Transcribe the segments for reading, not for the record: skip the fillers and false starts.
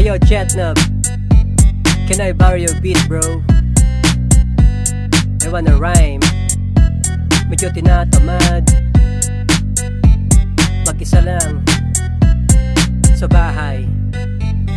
Yo, Chetnub, can I borrow your beat, bro? I wanna rhyme. Medyo tinatamad, mag-isa lang sa bahay.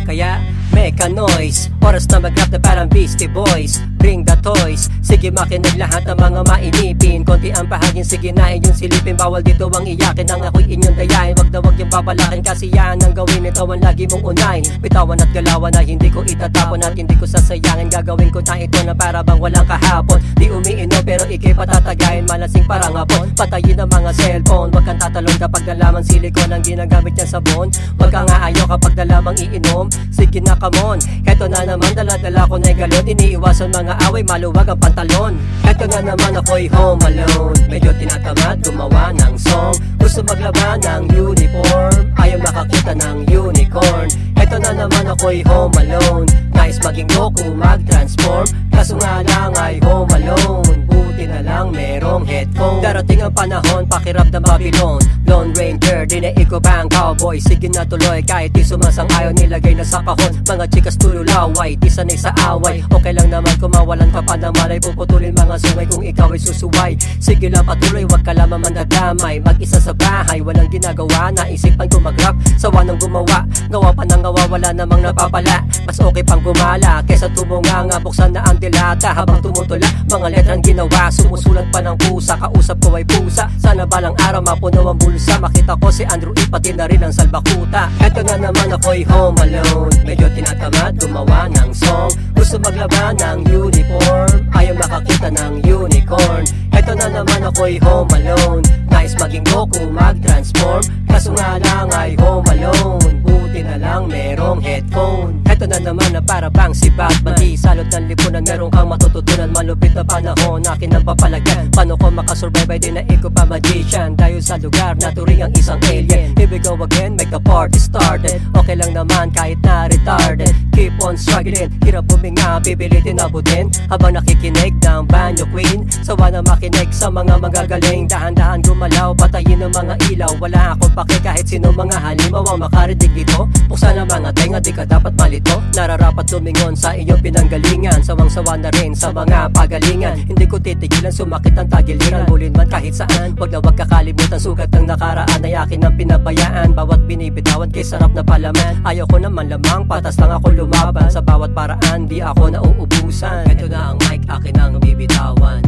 Kaya meka noise, oras na mag-rap na parang Beastie Boys. Bring the toys, sige makinig lahat ng mga mainipin. Konti ang bahagin, sige na inyong silipin. Bawal dito ang iyakin, ang ako'y inyong dayain. Wag na wag yung papalakin kasi yan ang gawin. Ito ang lagi mong unahin, bitawan at galawan na hindi ko itatapon at hindi ko sasayangin. Gagawin ko na ito na para bang walang kahapon. Di umiinom pero ikay patatagayin, malasing parang hapon. Patayin ang mga cellphone, wag kang tatalon kapag dalamang silikon ang ginagamit niyang sabon. Wag kang aayaw kapag dalamang iinom, sige na come on. Heto na naman, dala-dala ko na'y galon. Iniiwasan mga away, maluwag ang pantalon. Heto na naman, ako'y home alone. Medyo tinatamad gumawa ng song. Gusto maglaba ng uniform, ayaw makakita ng unicorn. Heto na naman, ako'y home alone. Nais maging Goku, mag-transform, kaso nga lang ay home alone. Buti na lang merong headphone. Darating ang panahon, pakirap ng Babylon. Lone Ranger, dinaig ko pa ang cowboy. Sige na tuloy, kahit di sumasang-ayon, nilagay na sa kahon. Mga chikas tululaway, di sanay sa away. Okay lang naman kung mawalan ka pa ng malay. Puputulin mga sungay kung ikaw ay susuway. Sige lang patuloy, wag ka lamang mandadamay. Mag-isa sa bahay, walang ginagawa. Naisipan ko mag-rap, sawa ng gumawa. Gawa pa ng gawa, wala namang napapala. Mas okay pang gumala, kesa tumunganga. Buksan na ang dilata habang tumutula. Mga letrang ginawa, sumusulat pa ng pusa. Kausap ko ay pusa, sana balang araw mapuno ang bulsa. Makita ko si Andrew E, pati na rin ang salbakuta. Eto na naman, ako'y home alone. Medyo tinatamad gumawa ng song. Gusto maglaba ng uniform, ayaw makakita ng unicorn. Eto na naman, ako'y home alone. Nais maging Goku, mag-transform, kaso nga lang ay home alone. Buti na lang merong headphone. Eto na naman na para bang si Batman. Di salot ng lipunan, meron kang matututunan. Malupit na panahon, akin ang papalagyan. Paano ko makasurvive ay di na iko pa magician. Dahil sa lugar na turing ang isang alien. Here we go again, make the party started. Okay lang naman kahit na retarded. Keep on struggling, hirap huminga, pipilitin abutin. Habang nakikinig ng Banyo Queen. Sawa na makinig sa mga magagaling. Dahan-dahan gumalaw, patayin ang mga ilaw. Wala akong pake kahit sino mga halimaw ang makaridig dito. Buksan ang mga tenga, di ka dapat malito. Nararapat lumingon sa iyong pinanggalingan. Sawang-sawa na rin sa mga pagalingan. Hindi ko titigilan, sumakit ang tagiliran. Bulin man kahit saan, wag na wag kakalimutan. Sugat ng nakaraan ay akin ang pinabayaan. Bawat binibitawan kay sarap na palaman. Ayaw ko naman lamang, patas lang ako lumaban. Sa bawat paraan, di ako nauubusan. Ito na ang mic, akin ang bibitawan.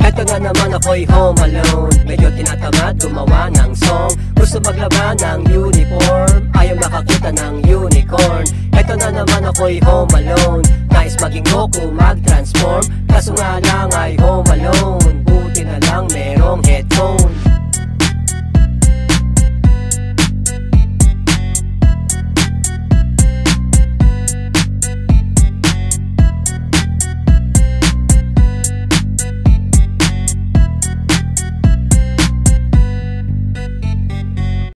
Eto na naman, ako'y home alone. Medyo tinatamad gumawa ng song. Gusto maglaba ng uniform, ayaw makakita ng unicorn. Eto na naman, ako'y home alone. Nais maging Goku, mag-transform, kaso nga lang ay home alone. Buti na lang merong headphone.